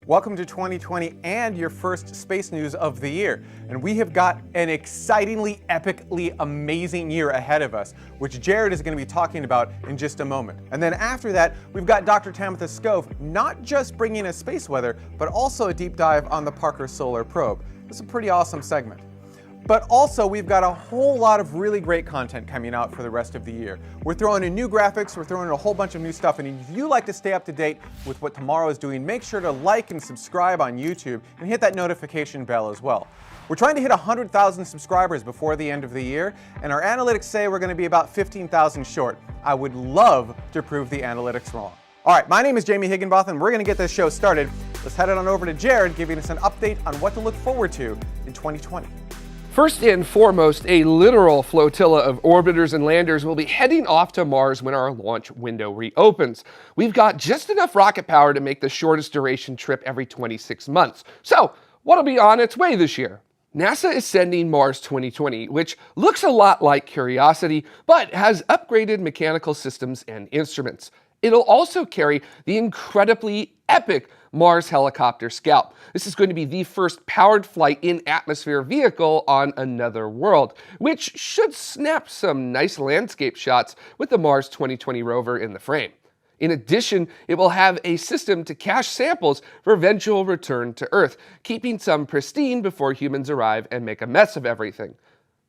Welcome to 2020 and your first space news of the year. And we have got an excitingly, epically amazing year ahead of us, which Jared is going to be talking about in just a moment. And then after that, we've got Dr. Tamitha Skov not just bringing us space weather, but also a deep dive on the Parker Solar Probe. This is a pretty awesome segment. But also, we've got a whole lot of really great content coming out for the rest of the year. We're throwing in new graphics, we're throwing in a whole bunch of new stuff, and if you like to stay up to date with what tomorrow is doing, make sure to like and subscribe on YouTube and hit that notification bell as well. We're trying to hit 100,000 subscribers before the end of the year, and our analytics say we're going to be about 15,000 short. I would love to prove the analytics wrong. All right, my name is Jamie Higginbotham, and we're going to get this show started. Let's head on over to Jared, giving us an update on what to look forward to in 2020. First and foremost, a literal flotilla of orbiters and landers will be heading off to Mars when our launch window reopens. We've got just enough rocket power to make the shortest duration trip every 26 months. So, what'll be on its way this year? NASA is sending Mars 2020, which looks a lot like Curiosity, but has upgraded mechanical systems and instruments. It'll also carry the incredibly epic Mars Helicopter Scout. This is going to be the first powered flight in atmosphere vehicle on another world, which should snap some nice landscape shots with the Mars 2020 rover in the frame. In addition, it will have a system to cache samples for eventual return to Earth, keeping some pristine before humans arrive and make a mess of everything.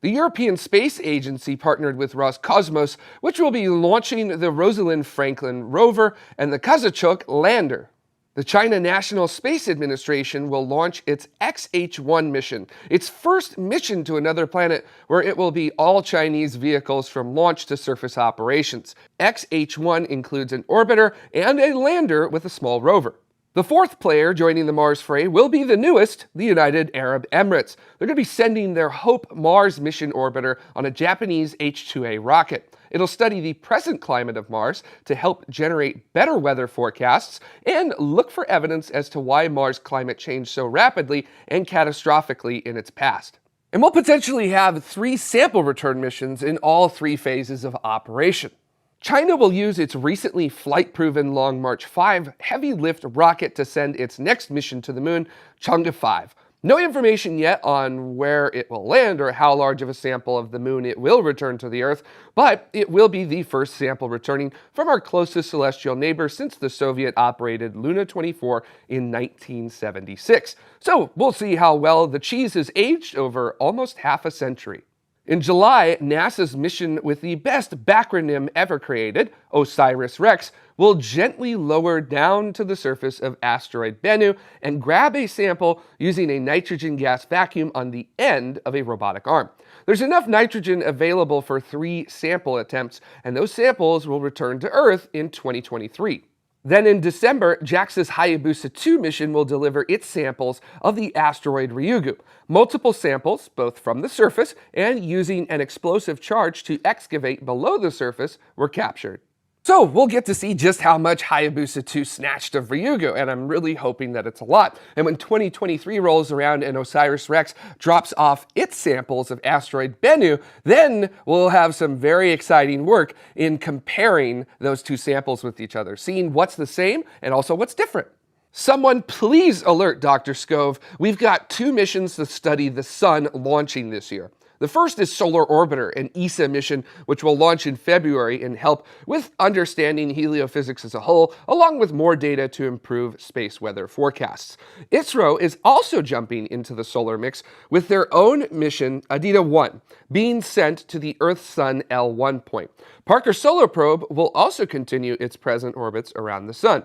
The European Space Agency partnered with Roscosmos, which will be launching the Rosalind Franklin rover and the Kazachok lander. The China National Space Administration will launch its XH-1 mission, its first mission to another planet where it will be all Chinese vehicles from launch to surface operations. XH-1 includes an orbiter and a lander with a small rover. The fourth player joining the Mars fray will be the newest, the United Arab Emirates. They're going to be sending their HOPE Mars mission orbiter on a Japanese H-2A rocket. It'll study the present climate of Mars to help generate better weather forecasts and look for evidence as to why Mars climate changed so rapidly and catastrophically in its past. And we'll potentially have 3 sample return missions in all 3 phases of operation. China will use its recently flight-proven Long March 5 heavy-lift rocket to send its next mission to the moon, Chang'e 5. No information yet on where it will land or how large of a sample of the moon it will return to the Earth, but it will be the first sample returning from our closest celestial neighbor since the Soviet-operated Luna 24 in 1976. So we'll see how well the cheese has aged over almost half a century. In July, NASA's mission with the best backronym ever created, OSIRIS-REx, will gently lower down to the surface of asteroid Bennu and grab a sample using a nitrogen gas vacuum on the end of a robotic arm. There's enough nitrogen available for 3 sample attempts, and those samples will return to Earth in 2023. Then in December, JAXA's Hayabusa 2 mission will deliver its samples of the asteroid Ryugu. Multiple samples, both from the surface and using an explosive charge to excavate below the surface, were captured. So we'll get to see just how much Hayabusa 2 snatched of Ryugu, and I'm really hoping that it's a lot. And when 2023 rolls around and OSIRIS-REx drops off its samples of asteroid Bennu, then we'll have some very exciting work in comparing those 2 samples with each other, seeing what's the same and also what's different. Someone please alert Dr. Skov. We've got 2 missions to study the sun launching this year. The first is Solar Orbiter, an ESA mission, which will launch in February and help with understanding heliophysics as a whole, along with more data to improve space weather forecasts. ISRO is also jumping into the solar mix with their own mission, ADITA-1, being sent to the Earth-Sun L1 point. Parker Solar Probe will also continue its present orbits around the Sun.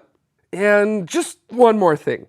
And just one more thing.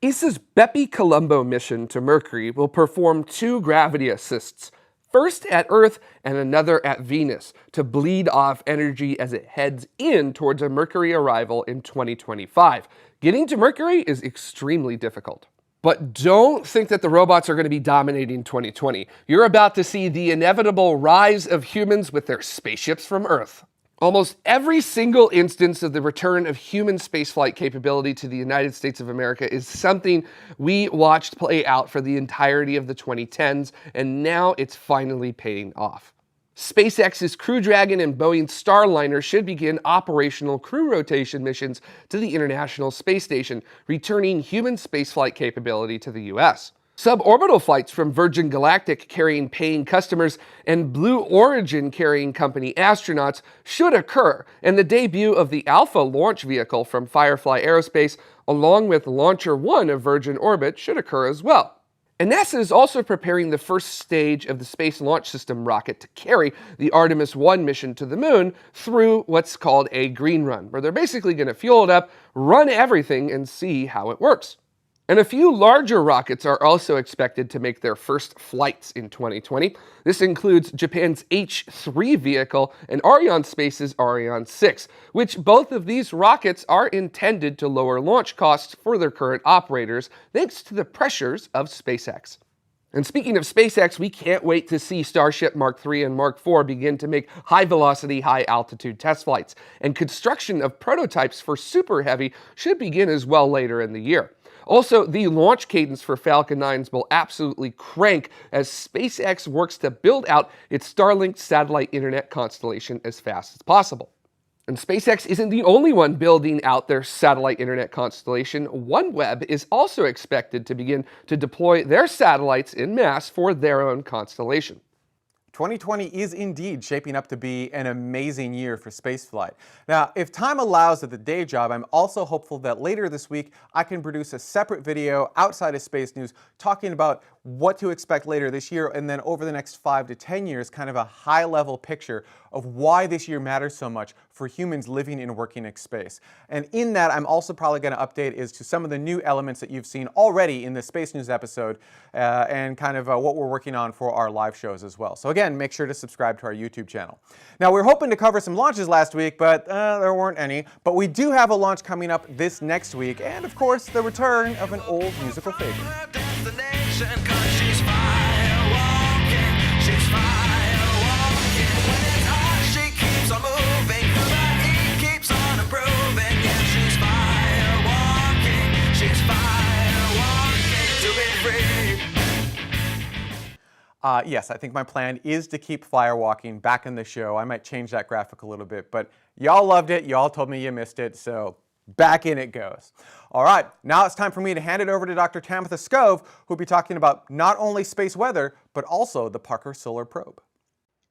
ESA's Bepi-Colombo mission to Mercury will perform 2 gravity assists, first at Earth and another at Venus, to bleed off energy as it heads in towards a Mercury arrival in 2025. Getting to Mercury is extremely difficult. But don't think that the robots are going to be dominating 2020. You're about to see the inevitable rise of humans with their spaceships from Earth. Almost every single instance of the return of human spaceflight capability to the United States of America is something we watched play out for the entirety of the 2010s, and now it's finally paying off. SpaceX's Crew Dragon and Boeing's Starliner should begin operational crew rotation missions to the International Space Station, returning human spaceflight capability to the U.S. Suborbital flights from Virgin Galactic carrying paying customers and Blue Origin carrying company astronauts should occur, and the debut of the Alpha launch vehicle from Firefly Aerospace, along with Launcher 1 of Virgin Orbit, should occur as well. And NASA is also preparing the first stage of the Space Launch System rocket to carry the Artemis 1 mission to the moon through what's called a green run, where they're basically going to fuel it up, run everything, and see how it works. And a few larger rockets are also expected to make their first flights in 2020. This includes Japan's H3 vehicle and Arianespace's Ariane 6, which both of these rockets are intended to lower launch costs for their current operators, thanks to the pressures of SpaceX. And speaking of SpaceX, we can't wait to see Starship Mark III and Mark IV begin to make high-velocity, high-altitude test flights. And construction of prototypes for Super Heavy should begin as well later in the year. Also, the launch cadence for Falcon 9s will absolutely crank as SpaceX works to build out its Starlink satellite internet constellation as fast as possible. And SpaceX isn't the only one building out their satellite internet constellation. OneWeb is also expected to begin to deploy their satellites en masse for their own constellation. 2020 is indeed shaping up to be an amazing year for spaceflight. Now, if time allows at the day job, I'm also hopeful that later this week I can produce a separate video outside of Space News talking about what to expect later this year, and then over the next 5 to 10 years, kind of a high-level picture of why this year matters so much for humans living and working in space. And in that, I'm also probably going to update as to some of the new elements that you've seen already in the Space News episode, and kind of what we're working on for our live shows as well. So again, make sure to subscribe to our YouTube channel. Now, we were hoping to cover some launches last week, but there weren't any. But we do have a launch coming up this next week, and of course, the return of an old musical favorite. Yes, I think my plan is to keep firewalking back in the show. I might change that graphic a little bit, but y'all loved it. Y'all told me you missed it, so back in it goes. All right, now it's time for me to hand it over to Dr. Tamitha Skov, who'll be talking about not only space weather, but also the Parker Solar Probe.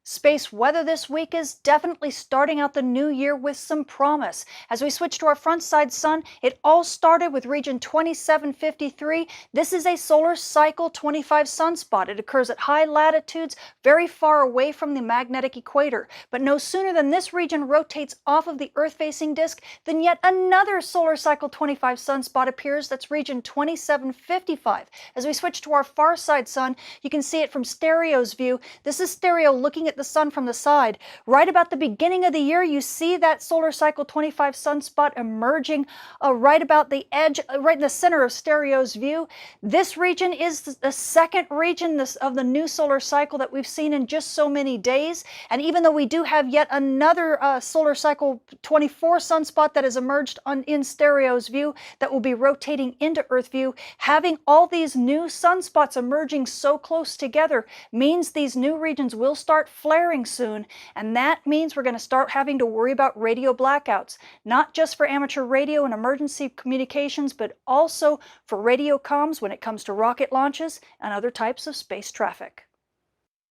Space weather this week is definitely starting out the new year with some promise. As we switch to our front side sun, it all started with region 2753. This is a solar cycle 25 sunspot. It occurs at high latitudes, very far away from the magnetic equator. But no sooner than this region rotates off of the Earth-facing disk, than yet another solar cycle 25 sunspot appears. That's region 2755. As we switch to our far side sun, you can see it from Stereo's view. This is Stereo looking at the sun from the side. Right about the beginning of the year, you see that solar cycle 25 sunspot emerging right about the edge, right in the center of Stereo's view. This region is the second region of the new solar cycle that we've seen in just so many days. And even though we do have yet another solar cycle 24 sunspot that has emerged in Stereo's view that will be rotating into Earth view, having all these new sunspots emerging so close together means these new regions will start flaring soon, and that means we're going to start having to worry about radio blackouts, not just for amateur radio and emergency communications, but also for radio comms when it comes to rocket launches and other types of space traffic.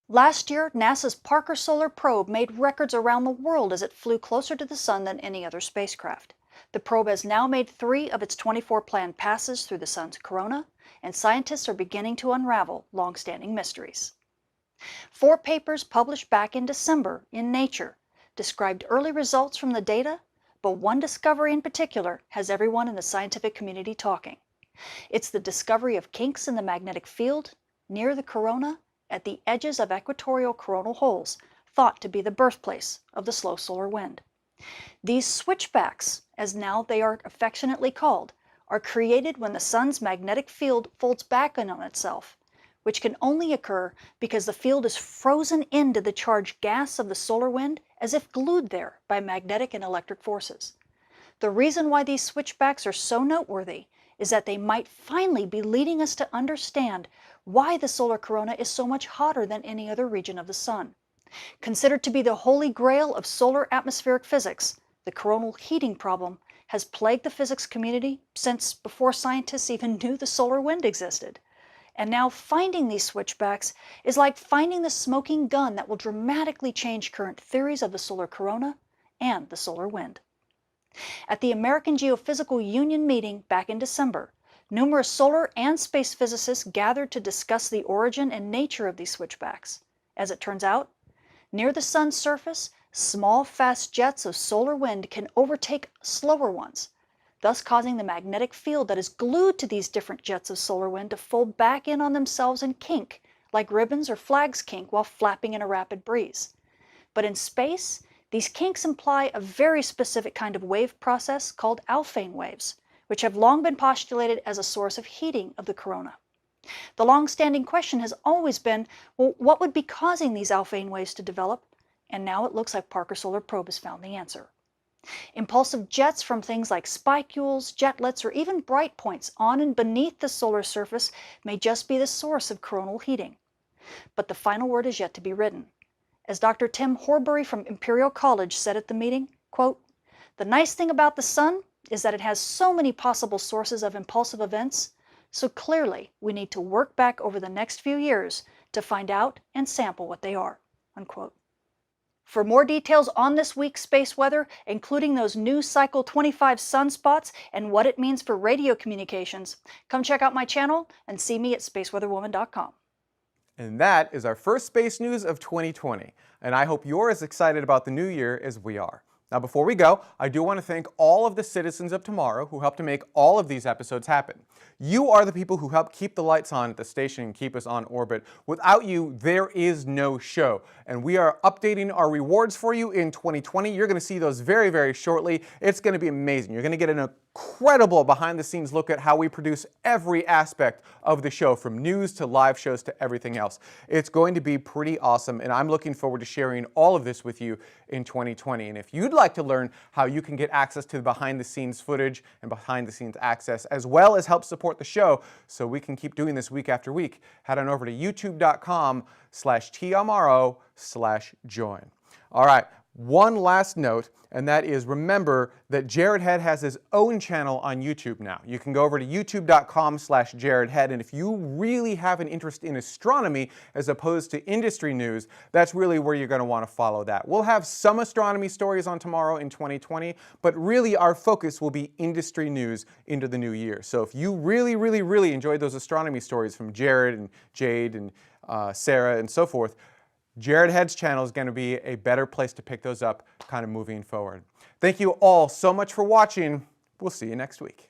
Last year, NASA's Parker Solar Probe made records around the world as it flew closer to the sun than any other spacecraft. The probe has now made 3 of its 24 planned passes through the sun's corona, and scientists are beginning to unravel long-standing mysteries. 4 papers published back in December in Nature described early results from the data, but one discovery in particular has everyone in the scientific community talking. It's the discovery of kinks in the magnetic field near the corona at the edges of equatorial coronal holes, thought to be the birthplace of the slow solar wind. These switchbacks, as now they are affectionately called, are created when the sun's magnetic field folds back in on itself, which can only occur because the field is frozen into the charged gas of the solar wind as if glued there by magnetic and electric forces. The reason why these switchbacks are so noteworthy is that they might finally be leading us to understand why the solar corona is so much hotter than any other region of the sun. Considered to be the holy grail of solar atmospheric physics, the coronal heating problem has plagued the physics community since before scientists even knew the solar wind existed. And now finding these switchbacks is like finding the smoking gun that will dramatically change current theories of the solar corona and the solar wind. At the American Geophysical Union meeting back in December, numerous solar and space physicists gathered to discuss the origin and nature of these switchbacks. As it turns out, near the sun's surface, small, fast jets of solar wind can overtake slower ones, thus causing the magnetic field that is glued to these different jets of solar wind to fold back in on themselves and kink, like ribbons or flags kink while flapping in a rapid breeze. But in space, these kinks imply a very specific kind of wave process called Alfvén waves, which have long been postulated as a source of heating of the corona. The long-standing question has always been, well, what would be causing these Alfvén waves to develop? And now it looks like Parker Solar Probe has found the answer. Impulsive jets from things like spicules, jetlets, or even bright points on and beneath the solar surface may just be the source of coronal heating. But the final word is yet to be written. As Dr. Tim Horbury from Imperial College said at the meeting, quote, "The nice thing about the sun is that it has so many possible sources of impulsive events, so clearly we need to work back over the next few years to find out and sample what they are." Unquote. For more details on this week's space weather, including those new Cycle 25 sunspots and what it means for radio communications, come check out my channel and see me at spaceweatherwoman.com. And that is our first space news of 2020. And I hope you're as excited about the new year as we are. Now, before we go, I do want to thank all of the citizens of tomorrow who helped to make all of these episodes happen. You are the people who help keep the lights on at the station and keep us on orbit. Without you, there is no show. And we are updating our rewards for you in 2020. You're going to see those very, very shortly. It's going to be amazing. You're going to get an incredible behind-the-scenes look at how we produce every aspect of the show, from news to live shows to everything else. It's going to be pretty awesome, and I'm looking forward to sharing all of this with you in 2020. And if you'd like to learn how you can get access to the behind-the-scenes footage and behind-the-scenes access, as well as help support the show so we can keep doing this week after week, head on over to youtube.com/TMRO/join. All right. One last note, and that is, remember that Jared Head has his own channel on YouTube now. You can go over to youtube.com/JaredHead, and if you really have an interest in astronomy as opposed to industry news, that's really where you're going to want to follow that. We'll have some astronomy stories on tomorrow in 2020, but really our focus will be industry news into the new year. So if you really, really, really enjoyed those astronomy stories from Jared and Jade and Sarah and so forth, Jared Head's channel is going to be a better place to pick those up kind of moving forward. Thank you all so much for watching. We'll see you next week.